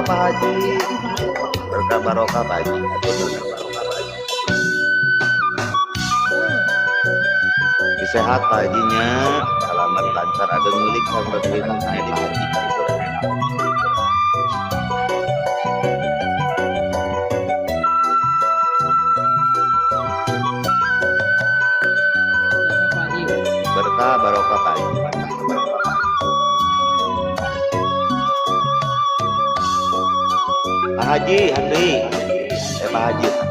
Pak Haji. Berkah barokah Pak Haji. Sehat Pak Hajinya, selamat lancar ada ngulik sampai berhenti Pak Haji. Berkah barokah Pak Haji. Pak Haji, Andri, Pak Haji.